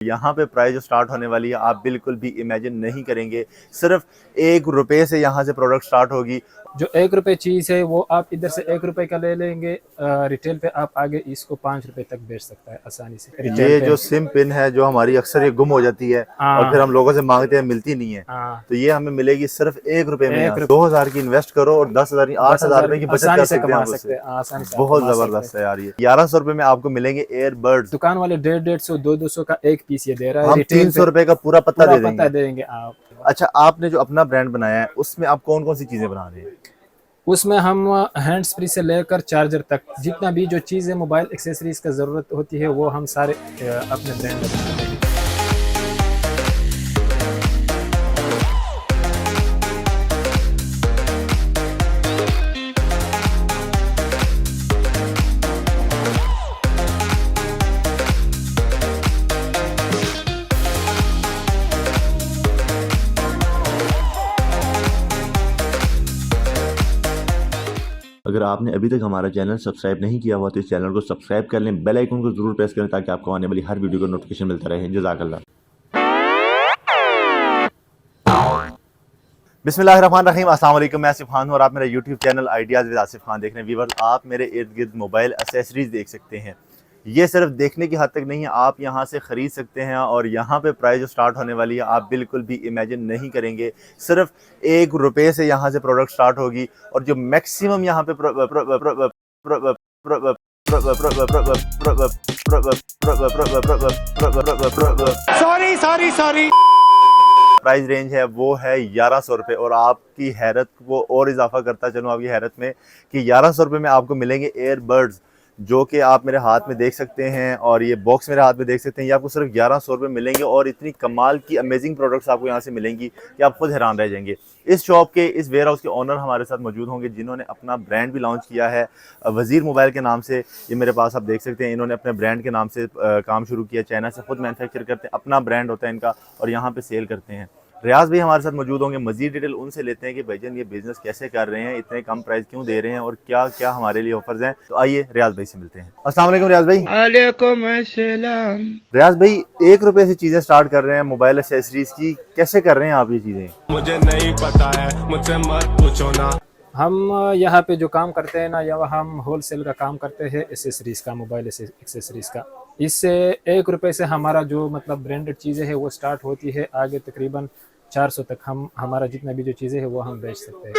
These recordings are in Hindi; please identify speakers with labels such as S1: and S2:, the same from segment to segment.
S1: यहाँ पे प्राइस जो स्टार्ट होने वाली है आप बिल्कुल भी इमेजिन नहीं करेंगे। सिर्फ ₹1 से यहाँ से प्रोडक्ट स्टार्ट होगी।
S2: जो ₹1 चीज़ है वो आप इधर से ₹1 का ले लेंगे, रिटेल पे आप आगे इसको ₹5 तक बेच सकता है आसानी से रिटेल
S1: ये
S2: पे।
S1: जो सिम पिन है जो हमारी अक्सर ये गुम हो जाती है और फिर हम लोगों से मांगते हैं, मिलती नहीं है,
S2: हाँ,
S1: तो ये हमें मिलेगी सिर्फ ₹1 में। यहाँ
S2: 1
S1: 2000 की इन्वेस्ट करो और 10,000 8,000 रुपए की बचत कर सकते हैं आप उससे।
S2: आसानी से
S1: बहुत जबरदस्त है यार। ये ₹1100 में आपको मिलेंगे एयरबड्स।
S2: दुकान वाले 150, 200 का एक पीस ये दे रहा है।
S1: हम ₹300 का पूरा पत्ता दे
S2: देंगे आप।
S1: अच्छा, आपने जो अपना ब्रांड बनाया है उसमें आप कौन कौन सी चीजें बना रहे हैं?
S2: उसमें हम हैंड्स फ्री से लेकर चार्जर तक जितना भी जो चीज़ें मोबाइल एक्सेसरीज का ज़रूरत होती है वो हम सारे अपने ब्रांड में बनाते हैं।
S1: अगर आपने अभी तक हमारा चैनल सब्सक्राइब नहीं किया हुआ तो इस चैनल को सब्सक्राइब कर लें, बेल आइकन को जरूर प्रेस करें ताकि आपको आने वाली हर वीडियो का नोटिफिकेशन मिलता रहे। जज़ाकल्लाह। बिस्मिल्लाहिर्रहमानिर्रहीम, अस्सलाम वालेकुम। मैं आसिफ खान हूं और आप मेरा YouTube channel ideas with Asif Khan देख रहे हैं। व्यूअर्स, आप मेरे इर्द गिर्द मोबाइल एसेसरीज देख सकते हैं। ये सिर्फ देखने की हद तक नहीं है, आप यहाँ से ख़रीद सकते हैं और यहाँ पे प्राइस जो स्टार्ट होने वाली है आप बिल्कुल भी इमेजिन नहीं करेंगे। सिर्फ ₹1 से यहाँ से प्रोडक्ट स्टार्ट होगी और जो मैक्सिमम यहाँ पे सॉरी प्राइस रेंज है वो है ₹1100। और आपकी हैरत को और इजाफा करता चलूँ आपकी हैरत में कि ₹1100 में आपको मिलेंगे एयरबड्स, जो कि आप मेरे हाथ में देख सकते हैं और ये बॉक्स मेरे हाथ में देख सकते हैं। ये आपको सिर्फ ₹1100 मिलेंगे और इतनी कमाल की अमेजिंग प्रोडक्ट्स आपको यहाँ से मिलेंगी कि आप खुद हैरान रह जाएंगे। इस शॉप के, इस वेयर हाउस के ओनर हमारे साथ मौजूद होंगे जिन्होंने अपना ब्रांड भी लॉन्च किया है वज़ीर मोबाइल के नाम से। ये मेरे पास आप देख सकते हैं, इन्होंने अपने ब्रांड के नाम से काम शुरू किया। चाइना से खुद मैन्युफैक्चर करते हैं, अपना ब्रांड होता है इनका और यहाँ पे सेल करते हैं। रियाज भाई हमारे साथ मौजूद होंगे, मजीद डिटेल उनसे लेते हैं कि भाईजान ये बिजनेस कैसे कर रहे हैं, इतने कम प्राइस क्यों दे रहे हैं और क्या क्या हमारे लिए ऑफर्स हैं। तो आइए रियाज भाई से मिलते हैं। अस्सलाम वालेकुम रियाज भाई।
S3: वालेकुम अस्सलाम।
S1: रियाज भाई, ₹1 से चीजें स्टार्ट कर रहे हैं मोबाइल एक्सेसरीज की, कैसे कर रहे हैं आप ये चीजें?
S3: मुझे नहीं पता है, मुझसे मत पूछो ना।
S2: हम यहाँ पे जो काम करते हैं ना, या हम होलसेल का काम करते हैं एसेसरीज का, मोबाइल एक्सेसरीज का। इससे ₹1 से हमारा जो मतलब ब्रांडेड चीज़ें हैं वो स्टार्ट होती है, आगे तकरीबन 400 तक हम हमारा जितना भी जो चीज़ें हैं वो हम बेच सकते हैं।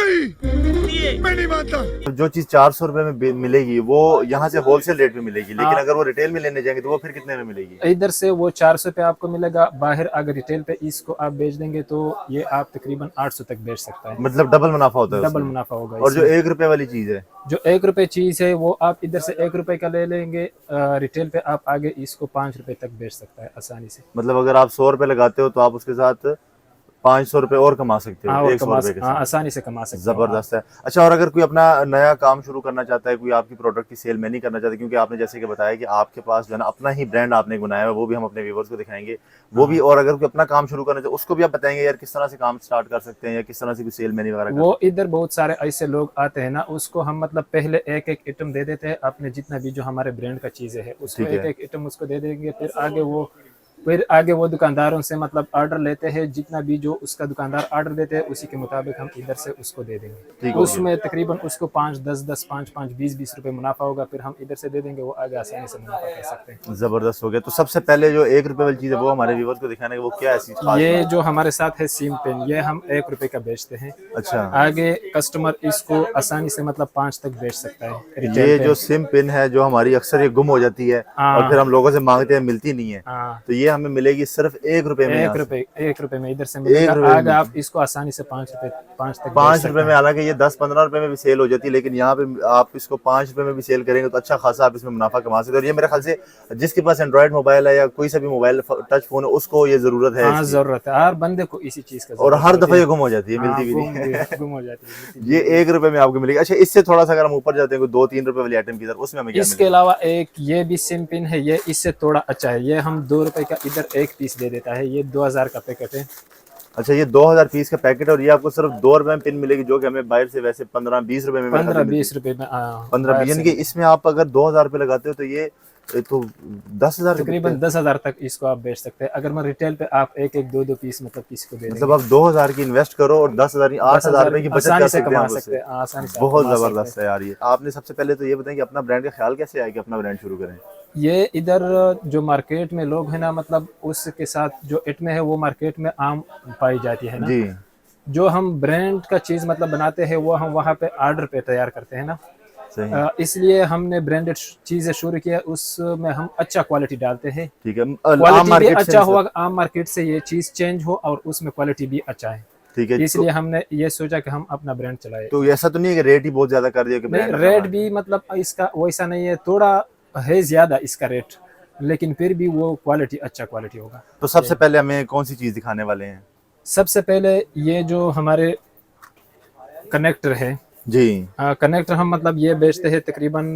S3: मैं नहीं मानता।
S1: जो चीज ₹400 में मिलेगी वो यहाँ से होलसेल रेट में मिलेगी, लेकिन अगर वो रिटेल में लेने जाएंगे तो वो फिर कितने में मिलेगी?
S2: इधर से वो 400 पे आपको मिलेगा, बाहर अगर रिटेल पे इसको आप बेच देंगे तो ये आप तकरीबन 800 तक बेच सकता है।
S1: मतलब डबल मुनाफा होता है
S2: डबल
S1: उसमें।
S2: मुनाफा होगा।
S1: और जो ₹1 वाली चीज है,
S2: जो ₹1 चीज़ है वो आप इधर से ₹1 का ले लेंगे, रिटेल पे आप आगे इसको ₹5 तक बेच सकता है आसानी से।
S1: मतलब अगर आप ₹100 लगाते हो तो आप उसके साथ ₹500 और कमा सकते हो, ₹100 के साथ।
S2: आसानी से कमा सकते हो।
S1: जबरदस्त है। अच्छा, और अगर कोई अपना नया काम शुरू करना चाहता है, कोई आपकी प्रोडक्ट की सेल में नहीं करना चाहता, क्योंकि आपने जैसे कि बताया कि आपके पास जो है ना अपना ही ब्रांड आपने बनाया है, वो भी हम अपने व्यूअर्स को दिखाएंगे वो भी। और अगर कोई अपना काम शुरू करना चाहे उसको भी आप बताएंगे यार किस तरह से काम स्टार्ट कर सकते हैं या किस तरह से कोई सेल मैनी वगैरह।
S2: वो इधर बहुत सारे ऐसे लोग आते हैं ना, उसको हम मतलब पहले एक एक आइटम दे देते हैं, अपने जितना भी जो हमारे ब्रांड का चीज़ें है उसको एक एक आइटम उसको दे देंगे। फिर आगे वो दुकानदारों से मतलब ऑर्डर लेते हैं, जितना भी जो उसका दुकानदार ऑर्डर देते हैं उसी के मुताबिक हम इधर से उसको दे देंगे। उसमें तकरीबन उसको 5-10 5-5 20-20 रुपए मुनाफा होगा, फिर हम इधर से दे देंगे, वो आगे आसानी से मुनाफा कर सकते हैं।
S1: जबरदस्त हो गया। तो सबसे पहले जो ₹1 वाली चीज है वो हमारे व्यूअर्स को दिखाने का वो क्या है?
S2: ये जो हमारे साथ है सिम पेन, ये हम ₹1 का बेचते हैं।
S1: अच्छा,
S2: आगे कस्टमर इसको आसानी से मतलब 5 तक बेच सकता है।
S1: ये जो सिम पिन है जो हमारी अक्सर ये गुम हो जाती है और फिर हम लोगों से मांगते हैं, मिलती नहीं है, तो ये हमें मिलेगी सिर्फ ₹1 में।
S2: ₹1 में इधर से मिलेगा, आगे आप इसको आसानी से 5 तक
S1: ₹5 में। हालांकि ये 10-15 रुपए में भी सेल हो जाती है, लेकिन यहाँ पे आप इसको ₹5 में भी सेल करेंगे तो अच्छा खासा आप इसमें मुनाफा कमा सकते हैं। और ये मेरे ख्याल से जिसके पास एंड्रॉइड मोबाइल है या कोई सा भी मोबाइल टच फोन है उसको ये जरूरत है।
S2: हाँ, जरूरत है, हर बंदे को इसी चीज का।
S1: और हर दफा ये गुम हो जाती है, मिलती भी नहीं।
S2: गुम हो जाती है।
S1: ये ₹1 में आपको मिलेगी। अच्छा, इससे थोड़ा सा अगर हम ऊपर जाते हैं ₹2-3 वाली आइटम की तरफ, उसमें हमें क्या
S2: इसके अलावा एक ये भी सिम पिन है, ये इससे थोड़ा अच्छा है, ये हम ₹2 का इधर एक पीस दे देता है, ये 2000 का पैकेट है।
S1: अच्छा, ये 2000 पीस का पैकेट और ये आपको सिर्फ ₹2 में पिन मिलेगी, जो कि हमें बाहर से वैसे 15-20 रुपए में
S2: 15-20 रुपए में
S1: 15-20, यानी कि इसमें आप अगर ₹2000 लगाते हो तो ये ये तो 10,000 के
S2: तकरीबन
S1: बिकते हैं।
S2: 10,000 तक इसको आप बेच सकते हैं। अगर मैं रिटेल पे आप एक एक दो दो पीस मतलब किसी को दे देंगे,
S1: मतलब आप 2,000 की इन्वेस्ट करो और 10,000 8,000 रुपए की बचत
S2: आसानी
S1: कर
S2: से
S1: सकते हैं
S2: कमा
S1: आप
S2: सकते
S1: उससे।
S2: हैं, आसानी से आप
S1: बहुत
S2: कमा सकते
S1: जबरदस्त है यार। ये आपने सबसे पहले तो ये बताएं कि अपना ब्रांड का ख्याल कैसे आया कि अपना ब्रांड शुरू करें?
S2: हैं। ये इधर जो मार्केट में लोग हैं ना, मतलब उसके साथ जो इटमे है वो मार्केट में आम पाई जाती है ना।
S1: जी
S2: जो हम ब्रांड का चीज़ मतलब बनाते हैं वो हम वहाँ पे ऑर्डर पे तैयार करते हैं ना।
S1: सही,
S2: इसलिए हमने ब्रांडेड चीज़ें शुरू किया, उसमें हम अच्छा क्वालिटी डालते हैं।
S1: ठीक है। आम
S2: क्वालिटी भी
S1: मार्केट से
S2: अच्छा
S1: नहीं
S2: हुआ,
S1: सर।
S2: आम मार्केट से ये चीज़ चेंज हो और उसमें क्वालिटी भी अच्छा है।
S1: ठीक है,
S2: इसलिए हमने ये सोचा कि हम अपना ब्रांड चलाए।
S1: तो ऐसा तो नहीं है कि रेट ही बहुत ज्यादा कर दिया कि
S2: नहीं,
S1: ब्रांड
S2: रेट भी मतलब इसका वैसा नहीं है, थोड़ा है ज़्यादा इसका रेट, लेकिन फिर भी वो क्वालिटी अच्छा क्वालिटी होगा।
S1: तो सबसे पहले हमें कौन सी चीज दिखाने वाले हैं?
S2: सबसे पहले ये जो हमारे कनेक्टर है,
S1: जी
S2: कनेक्टर हम मतलब ये बेचते हैं तकरीबन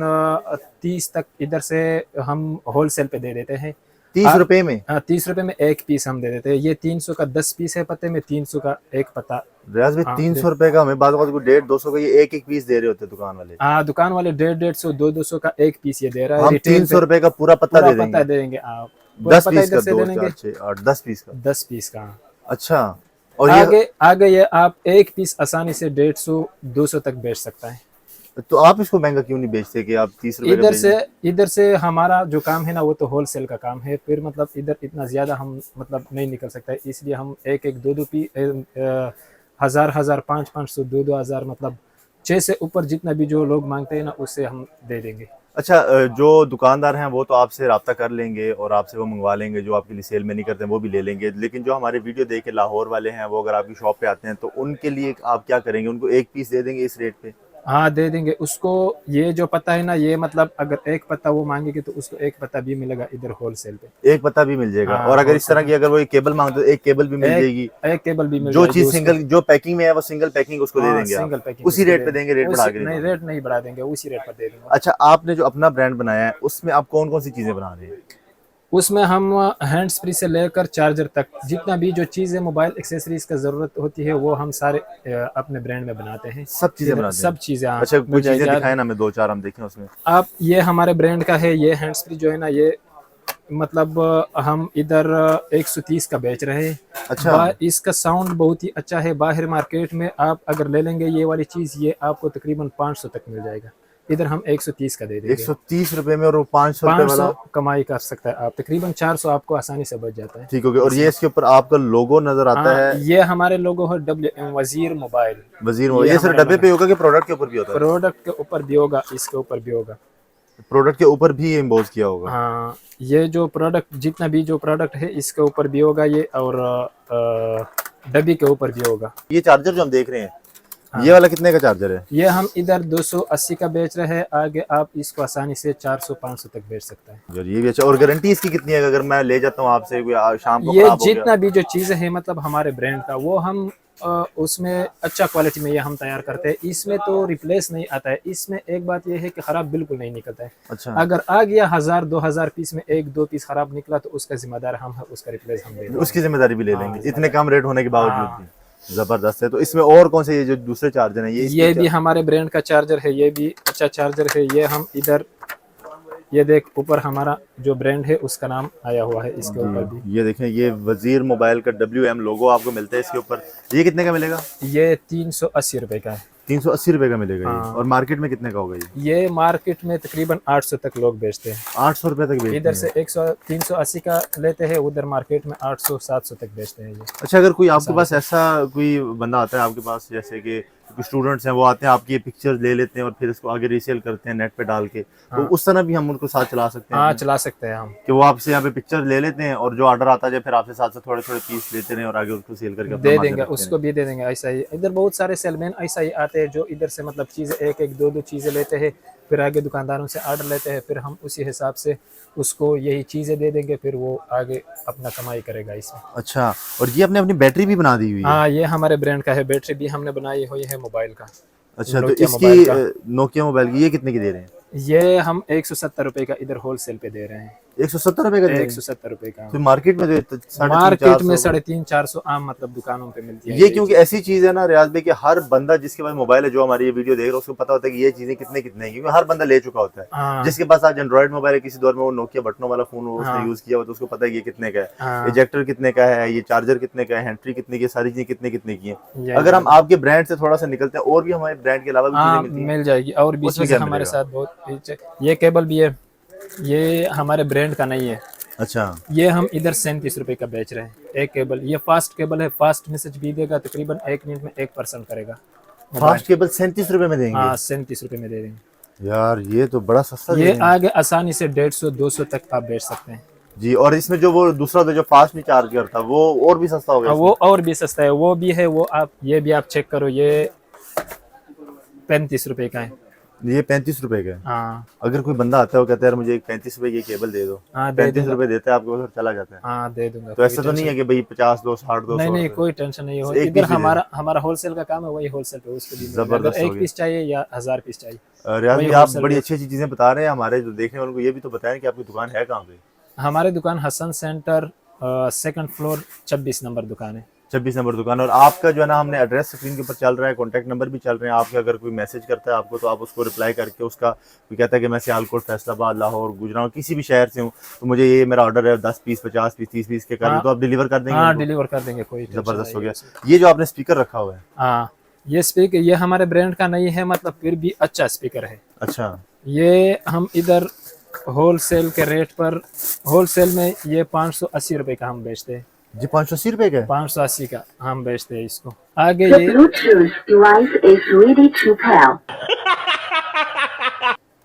S2: 30 तक, इधर से हम होलसेल पे दे देते हैं।
S1: 30 रुपए में?
S2: 30 रुपए में एक पीस हम दे देते हैं। ये 300 का 10 पीस है पत्ते में, 300 का एक पत्ता।
S1: रियाज भाई
S2: हाँ,
S1: 300 रुपए का हमें बाद में 150-200 का ये एक एक पीस दे रहे होते हैं दुकान वाले।
S2: दुकान वाले 150-150, 200 का एक पीस ये दे रहा है।
S1: हम
S2: रिटेल
S1: 300
S2: पे
S1: रुपए का पूरा पत्ता
S2: पूरा
S1: दे
S2: पत्ता
S1: देंगे।
S2: दे देंगे आप, पूरा
S1: 10
S2: पत्ता
S1: पीस
S2: इधर
S1: का,
S2: से
S1: 2
S2: दे देंगे
S1: 4 6 8 10 पीस का।
S2: 10 पीस का।
S1: अच्छा। और ये
S2: आगे आगे ये आप एक पीस आसानी से 150-200 तक बेच सकता है।
S1: तो आप इसको महंगा क्यों नहीं बेचते कि आप 30 रुपए का
S2: इधर से हमारा जो काम है ना वो तो होलसेल का काम है, फिर मतलब इधर इतना ज्यादा हम मतलब नहीं निकल सकता है, इसलिए हम एक एक दो दो पी 1,000 500 2,000 मतलब 6 से ऊपर जितना भी जो लोग मांगते हैं ना उससे हम दे देंगे।
S1: अच्छा, जो दुकानदार हैं वो तो आपसे रब्ता कर लेंगे और आपसे वो मंगवा लेंगे, जो आपके लिए सेल में नहीं करते हैं वो भी ले लेंगे, लेकिन जो हमारे वीडियो देख के लाहौर वाले हैं वो अगर आपकी शॉप पे आते हैं तो उनके लिए आप क्या करेंगे? उनको एक पीस दे देंगे इस रेट पे?
S2: हाँ दे देंगे उसको। ये जो पत्ता है ना, ये मतलब अगर एक पत्ता वो मांगेगी तो उसको एक पत्ता भी मिलेगा इधर होलसेल पे।
S1: एक पत्ता भी मिल जाएगा।
S2: हाँ,
S1: और अगर इस तरह
S2: wholesale
S1: की अगर वो एक केबल मांगते तो एक केबल भी मिल जाएगी।
S2: एक केबल भी मिल
S1: जो
S2: जाएगी
S1: चीज
S2: उसको।
S1: सिंगल जो पैकिंग में है वो सिंगल पैकिंग उसको दे
S2: हाँ,
S1: देंगे
S2: सिंगल
S1: आप
S2: पैकिंग
S1: उसी
S2: उसको
S1: रेट पे देंगे, रेट बढ़ा के नहीं
S2: नहीं,
S1: देंगे।
S2: रेट नहीं बढ़ा देंगे, उसी रेट पर दे देंगे।
S1: अच्छा, आपने जो अपना ब्रांड बनाया है उसमें आप कौन कौन सी चीजें बना रहे हैं?
S2: उसमें हम हैंड्स फ्री से लेकर चार्जर तक जितना भी जो चीज़ें मोबाइल एक्सेसरीज का ज़रूरत होती है वो हम सारे अपने ब्रांड में बनाते हैं।
S1: सब चीजें बनाते हैं?
S2: सब चीज़ें हाँ,
S1: अच्छा, कोई
S2: मिल
S1: चीजें
S2: जाएगी।
S1: दिखाए ना, हमें 2 4 हम देखें उसमें।
S2: आप ये हमारे ब्रांड का है, ये हैंड्स फ्री जो है ना, ये मतलब हम इधर 130 का बेच रहे हैं।
S1: अच्छा।
S2: इसका साउंड बहुत ही अच्छा है। बाहर मार्केट में आप अगर ले लेंगे ये वाली चीज़, ये आपको तकरीबन 500 तक मिल जाएगा, इधर हम 130 का दे देंगे।
S1: 130 रुपए में और वो 500 रुपए
S2: 500
S1: वाला?
S2: कमाई कर सकता है आप, तकरीबन 400 आपको आसानी से बच जाता है।
S1: ठीक हो गया। और ये इसके ऊपर आपका लोगो नजर आता
S2: हाँ,
S1: है?
S2: ये हमारे लोगो है WM वजीर मोबाइल।
S1: वजीर मोबाइल। ये सिर्फ डब्बे पे होगा कि प्रोडक्ट के ऊपर भी होता है?
S2: प्रोडक्ट के ऊपर भी होगा, इसके ऊपर भी होगा।
S1: प्रोडक्ट के ऊपर भी ये एम्बोस किया होगा?
S2: हाँ, ये जो प्रोडक्ट जितना भी जो प्रोडक्ट है इसके ऊपर भी होगा ये, और डब्बी के ऊपर भी होगा।
S1: ये चार्जर जो हम देख रहे हैं, ये वाला कितने का चार्जर है?
S2: ये हम इधर 280 का बेच रहे हैं, आगे आप इसको आसानी से 400-500 तक बेच सकता है।
S1: यार ये भी अच्छा। और गारंटी इसकी कितनी है अगर मैं ले जाता हूँ आपसे शाम को
S2: ये
S1: खराब हो गया?
S2: जितना भी जो चीज़ें हैं मतलब हमारे ब्रांड का, वो हम उसमें अच्छा क्वालिटी में ये हम तैयार करते हैं। इसमें तो रिप्लेस नहीं आता है। इसमें एक बात ये है कि खराब बिल्कुल नहीं निकलता है।
S1: अच्छा।
S2: अगर आ गया 1000-2000 पीस में 1-2 पीस खराब निकला तो उसका जिम्मेदार हम है, उसका रिप्लेस हम देंगे।
S1: उसकी जिम्मेदारी भी ले
S2: हाँ,
S1: लेंगे इतने कम रेट होने के बावजूद
S2: हाँ।
S1: भी? जबरदस्त है। तो इसमें और कौन से ये जो दूसरे चार्जर हैं?
S2: ये भी हमारे ब्रांड का चार्जर है, ये भी अच्छा चार्जर है। ये हम इधर ये देख ऊपर हमारा जो ब्रांड है उसका नाम आया हुआ है इसके ऊपर भी।
S1: ये देखें, ये वजीर मोबाइल का WM लोगो आपको मिलता है इसके ऊपर। ये कितने का मिलेगा?
S2: ये 380 रुपए का है।
S1: 380 रुपए का मिलेगा ये।
S2: हाँ।
S1: और मार्केट में कितने का होगा
S2: ये मार्केट में तकरीबन 800 तक लोग बेचते हैं।
S1: 800 रुपए तक बेचते
S2: इधर
S1: हैं?
S2: से 380 का लेते हैं, उधर मार्केट में 800-700 तक बेचते हैं ये।
S1: अच्छा, अगर कोई आपके पास ऐसा कोई बंदा आता है आपके पास, जैसे कि कुछ स्टूडेंट्स हैं वो आते हैं आपकी ये पिक्चर ले लेते हैं और फिर इसको आगे रीसेल करते हैं नेट पे डाल के, तो उस तरह भी हम उनको साथ चला सकते हैं?
S2: हाँ, चला सकते हैं हम।
S1: कि वो आपसे यहाँ पे पिक्चर ले लेते हैं और जो ऑर्डर आता है फिर आपसे साथ साथ थोड़े थोड़े पीस लेते हैं और आगे उसको सेल करके अपना
S2: दे
S1: मार्जिन
S2: देंगे,
S1: रखते
S2: उसको भी दे देंगे। ऐसा ही इधर बहुत सारे सेलमैन ऐसा ही आते हैं जो इधर से मतलब चीज़ें एक एक दो दो चीज़ें लेते हैं, फिर आगे दुकानदारों से ऑर्डर लेते हैं, फिर हम उसी हिसाब से उसको यही चीज़ें दे देंगे, फिर वो आगे अपना कमाई करेगा इसमें।
S1: अच्छा। और ये अपने अपनी बैटरी भी बना दी हुई है?
S2: हाँ, ये हमारे ब्रांड का है, बैटरी भी हमने बनाई हुई है मोबाइल का।
S1: अच्छा। तो
S2: नोकिया
S1: इसकी नोकिया मोबाइल की ये कितने की दे रहे हैं?
S2: ये हम 170 रुपए का इधर होलसेल पे दे रहे हैं।
S1: 170 रुपए का
S2: 170 रुपए का।
S1: तो मार्केट में तो
S2: मार्केट में 350-400 आम मतलब दुकानों पे मिलती है
S1: ये क्योंकि ऐसी चीज है ना रियाज भाई कि हर बंदा जिसके पास मोबाइल है, जो हमारी ये वीडियो देख रहा है, उसको पता होता है कि ये चीजें कितने कितने हैं, क्योंकि हर बंदा ले चुका होता है।
S2: हाँ।
S1: जिसके पास आज एंड्रॉइड मोबाइल है, किसी दौर में वो नोकिया बटनों वाला फोन उसने
S2: हाँ।
S1: यूज किया हो, तो उसको पता है कि ये कितने का है,
S2: हाँ।
S1: इजेक्टर कितने का है, ये चार्जर कितने का है, हैंड्री कितने की, सारी चीजें कितने कितने की
S2: यही
S1: हैं। अगर हम आपके ब्रांड से थोड़ा सा निकलते हैं, और भी हमारे ब्रांड के अलावा भी
S2: हाँ
S1: चीजें मिलती हैं।
S2: मिल जाएगी, और भी
S1: उसमें
S2: चीजें
S1: क्या
S2: हमारे
S1: मिलेगा?
S2: साथ बहुत। ये केबल भी है, ये हमारे ब्रांड का नहीं है।
S1: अच्छा,
S2: ये हम इधर 37 रुपए का बेच रहे हैं एक केबल। ये फास्ट केबल है, फास्ट मैसेज भी देगा, तकरीबन 1 मिनट में 1% करेगा।
S1: फास्ट केबल 37 रुपए में देंगे?
S2: हाँ 37 रुपए में दे देंगे।
S1: यार ये तो बड़ा सस्ता दे
S2: ये
S1: रहे हैं।
S2: आगे आसानी से 150-200 तक आप बेच सकते हैं।
S1: जी, और इसमें जो वो दूसरा जो फास्ट नहीं चार्ज करता, वो और भी सस्ता हो गया?
S2: वो और भी सस्ता है, वो भी है। वो आप ये भी आप चेक करो, ये 35 रुपए का है।
S1: ये 35 रुपए का है।
S2: हाँ
S1: अगर कोई बंदा आता है वो कहता है यार मुझे एक 35 रुपए की केबल दे दो,
S2: हाँ दे
S1: 35
S2: दूंगा।
S1: रुपए देता है आपको, चला जाता है।
S2: हाँ दे दूंगा।
S1: तो ऐसा तो नहीं है कि भाई 50 दो 60 दो
S2: नहीं
S1: 100
S2: नहीं,
S1: रुपए?
S2: कोई टेंशन नहीं हो।
S1: एक
S2: इधर
S1: पीस ही
S2: हमारा होलसेल का काम है, वही होलसेल पे उसको भी मिलेगा।
S1: जबरदस्त
S2: अगर
S1: हो
S2: एक
S1: गया।
S2: पीस चाहिए या 1000 पीस चाहिए।
S1: रियाज
S2: वही
S1: भाई आप
S2: wholesale
S1: बड़ी
S2: पे।
S1: अच्छी अच्छी चीजें बता रहे हैं, हमारे जो देखने वालों को ये भी तो बताएं कि आपकी दुकान है कहाँ पे?
S2: हमारी दुकान Hasan centre 2nd floor 26 number दुकान है।
S1: 26 नंबर दुकान। और आपका जो है ना, हमने एड्रेस स्क्रीन के ऊपर चल रहा है, कॉन्टैक्ट नंबर भी चल रहे हैं आपके। अगर कोई मैसेज करता है आपको, तो आप उसको रिप्लाई करके उसका, कोई कहता है कि मैं सियालकोट, फैसलाबाद, लाहौर, गुजरात, किसी भी शहर से हूँ, तो मुझे ये मेरा ऑर्डर है 10 पीस, 50 पीस, 30 पीस के करें, तो आप डिलीवर कर देंगे?
S2: हाँ
S1: उनको?
S2: डिलीवर कर देंगे, कोई टेंशन
S1: जबरदस्त हो
S2: नहीं
S1: गया।
S2: है।
S1: ये जो आपने स्पीकर रखा हुआ है,
S2: हाँ ये स्पीकर, ये हमारे ब्रांड का नहीं है, मतलब फिर भी अच्छा स्पीकर है।
S1: अच्छा,
S2: ये हम इधर होलसेल के रेट पर, होलसेल में ये 580 रुपए का हम बेचते हैं।
S1: जी 580 रुपए का है?
S2: 580 का हम बेचते हैं इसको। आगे
S4: The
S2: ये
S4: Bluetooth device is ready to pair.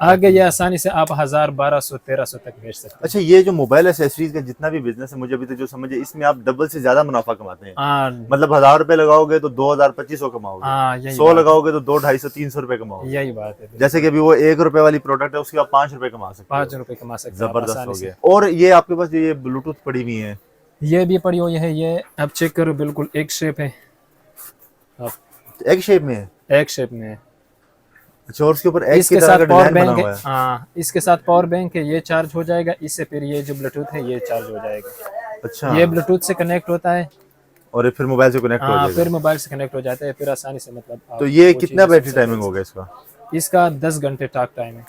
S2: आगे ये आसानी से आप 1000, 1200, 1300 तक बेच सकते हैं।
S1: अच्छा, ये जो मोबाइल एसेसरीज का जितना भी बिजनेस है, मुझे अभी तक जो समझ है, इसमें आप डबल से ज्यादा मुनाफा कमाते हैं।
S2: हाँ
S1: मतलब 1000 रुपए लगाओगे तो 2000 2500 कमाओगे,
S2: हाँ यही
S1: 100
S2: बात
S1: लगाओगे तो 2 250 300 रुपए
S2: है,
S1: कमाओगे।
S2: यही बात है।
S1: जैसे कि अभी वो 1 रुपए वाली प्रोडक्ट है, उसकी आप 5 रुपए कमा सकते हो।
S2: 5 रुपए कमा सकते हैं आप
S1: जबरदस्त
S2: आसानी
S1: हो
S2: से।
S1: गया। और ये आपके पास जो ये ब्लूटूथ पड़ी हुई है,
S2: ये भी पड़ी हुई है, ये आप चेक करो, बिल्कुल एक शेप है,
S1: एग शेप में है?
S2: एक शेप में है।
S1: अच्छा, और उसके ऊपर एग की
S2: इसके
S1: तरह
S2: साथ
S1: का
S2: पावर
S1: डिजाइन बना
S2: बैंक
S1: हुआ
S2: है।
S1: है?
S2: हाँ इसके साथ पावर बैंक है, ये चार्ज हो जाएगा इससे, फिर ये जो ब्लूटूथ है ये चार्ज हो जाएगा।
S1: अच्छा,
S2: ये ब्लूटूथ से कनेक्ट होता है।
S1: और ये फिर मोबाइल से कनेक्ट हो
S2: हाँ
S1: जाएगा?
S2: फिर मोबाइल से कनेक्ट हो जाता है, फिर आसानी से मतलब आप
S1: तो ये
S2: वो
S1: कितना
S2: चीज़ें
S1: बैटरी
S2: से-
S1: टाइमिंग होगा इसका?
S2: इसका 10 घंटे टॉक टाइम है।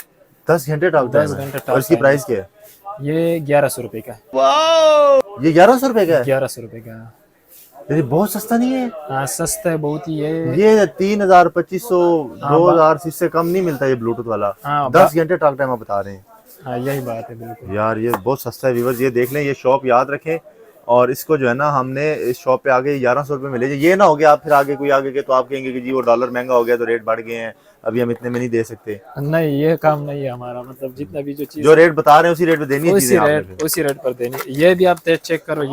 S1: 10 घंटे टॉक
S2: 10
S1: टाइम है।
S2: घंटे
S1: और
S2: टॉक
S1: इसकी
S2: टाइम
S1: प्राइस क्या है?
S2: ये 1100 रुपए का है।
S1: ये 1100 रुपए का है?
S2: 1100 रुपए का।
S1: ये बहुत सस्ता नहीं है?
S2: हाँ सस्ता है बहुत ही ये।
S1: ये 3000 2500 2000 से इससे कम नहीं मिलता ये ब्लूटूथ वाला।
S2: हाँ,
S1: 10 घंटे टॉक टाइम आप बता रहे हैं।
S2: हाँ यही बात है बिल्कुल।
S1: यार ये बहुत सस्ता है व्यूअर्स, ये देख लें, ये शॉप याद रखें। और इसको जो है ना, हमने इस शॉप पे आगे 1100 रुपए मिले। ये ना हो गया आप फिर आगे कोई आगे के तो आप कहेंगे कि जी वो डॉलर महंगा हो गया तो रेट बढ़ गए हैं, अभी हम इतने में नहीं दे सकते।
S2: नहीं ये काम नहीं है हमारा, मतलब जितना भी जो चीज
S1: जो रेट बता रहे हैं उसी रेट पे देनी है चीजें आपने।
S2: उसी रेट पर देनी। ये भी आप चेक करो,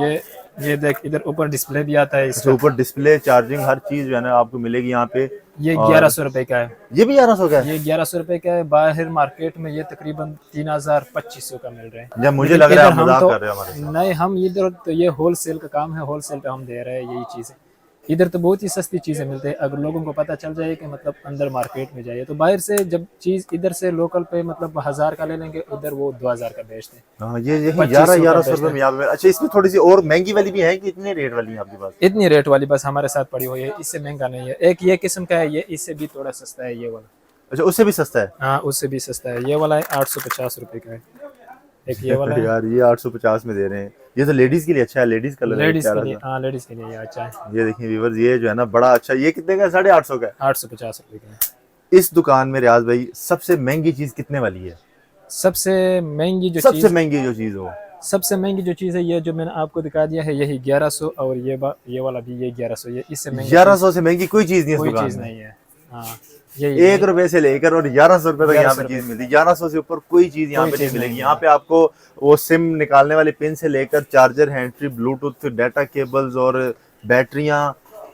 S2: ये देख, इधर ऊपर डिस्प्ले भी आता है
S1: अच्छा,
S2: इसका।
S1: ऊपर डिस्प्ले, चार्जिंग, हर चीज जो है ना आपको मिलेगी यहाँ पे।
S2: ये 1100 रुपए का है।
S1: ये भी 1100 का है?
S2: ये 1100 रुपए का है। बाहर मार्केट में ये तकरीबन 3000-2500 का मिल रहा है।
S1: जब मुझे
S2: लेकिन
S1: लग रहा है
S2: इधर
S1: आप
S2: हम
S1: मजाक
S2: तो-
S1: कर रहे हो हमारे साथ।
S2: नहीं, हम इधर तो ये होलसेल का काम है, होलसेल पे हम दे रहे हैं यही चीज़ है। इधर तो बहुत ही सस्ती चीज़ें मिलती है। अगर लोगों को पता चल जाए कि मतलब अंदर मार्केट में जाइए, तो बाहर से जब चीज़ इधर से लोकल पे मतलब 1000 का ले लेंगे, उधर वो 2000 का बेचते हैं।
S1: हाँ, ये
S2: 2500
S1: 1100
S2: का
S1: रुपए में यहाँ पे। अच्छा, इसमें थोड़ी सी और महंगी वाली भी है कि इतने रेट वाली है आपके पास?
S2: इतनी रेट वाली बस हमारे साथ पड़ी हुई है, इससे महंगा नहीं है। एक ये किस्म का है, ये इससे भी थोड़ा सस्ता है ये वाला।
S1: अच्छा, उससे भी सस्ता है?
S2: हाँ उससे भी सस्ता है। ये वाला है 850 रुपए का है। एक ये वाला है
S1: यार ये 850 में दे रहे हैं। ये तो लेडीज के लिए अच्छा है, लेडीज कलर है
S2: लेडीज
S1: प्यारा
S2: के लिए।
S1: सा।
S2: हाँ लेडीज के लिए ये अच्छा है।
S1: ये देखिए व्यूअर्स, ये जो है ना बड़ा अच्छा। ये कितने का है? 850 का है।
S2: 850 रुपए का है।
S1: इस दुकान में रियाज भाई सबसे महंगी चीज कितने वाली है?
S2: सबसे महंगी जो
S1: सबसे
S2: चीज
S1: महंगी जो चीज हो?
S2: सबसे महंगी जो चीज़ है, ये जो मैंने आपको दिखा दिया है, यही 1100। और ये वाला भी ये 1100। ये इससे महंगी
S1: 1100 से महंगी कोई चीज नहीं है
S2: कोई
S1: इस दुकान
S2: चीज़
S1: में।
S2: नहीं है। हाँ यही
S1: 1 रुपए से लेकर और 1100 रुपए तक यहाँ
S2: 1100
S1: पे चीज मिलती है। 1100 से ऊपर कोई चीज यहाँ
S2: कोई
S1: पे नहीं
S2: चीज़
S1: मिलेगी।
S2: नहीं
S1: यहाँ पे आपको वो सिम निकालने वाले पिन से लेकर चार्जर, हैंड फ्री, ब्लूटूथ, फिर डाटा केबल्स और बैटरियां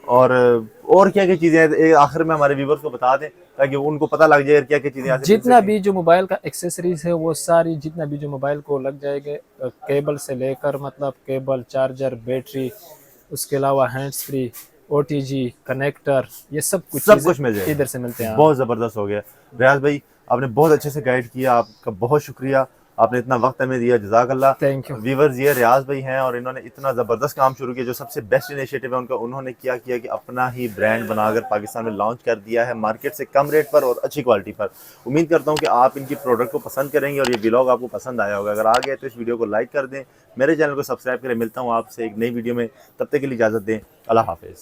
S1: और क्या क्या चीजें हैं, आखिर में हमारे व्यूवर्स को बता दें ताकि उनको पता लग जाए क्या क्या चीजें यहाँ से मिल
S2: जितना
S1: सकती
S2: भी जो मोबाइल का एक्सेसरीज है, वो सारी जितना भी जो मोबाइल को लग जाएंगे, केबल से लेकर मतलब केबल, चार्जर, बैटरी, उसके अलावा हैंड्स फ्री, OTG कनेक्टर, ये सब कुछ
S1: मिल जाएगा।
S2: इधर से मिलते हैं।
S1: बहुत जबरदस्त हो गया। रियाज भाई आपने बहुत अच्छे से गाइड किया, आपका बहुत शुक्रिया। आपने इतना वक्त हमें दिया, जज़ाकल्लाह।
S2: Thank you.
S1: व्यूअर्स, ये रियाज भाई हैं और इन्होंने इतना ज़बरदस्त काम शुरू किया। जो सबसे बेस्ट इनिशिएटिव है उनका, उन्होंने क्या किया कि अपना ही ब्रांड बनाकर पाकिस्तान में लॉन्च कर दिया है, मार्केट से कम रेट पर और अच्छी क्वालिटी पर। उम्मीद करता हूँ कि आप इनकी प्रोडक्ट को पसंद करेंगे और ये व्लॉग आपको पसंद आया होगा। अगर आ गया तो इस वीडियो को लाइक कर दें, मेरे चैनल को सब्सक्राइब करें। मिलता हूँ आपसे एक नई वीडियो में, तब तक के लिए इजाज़त दें। अल्लाह हाफिज़।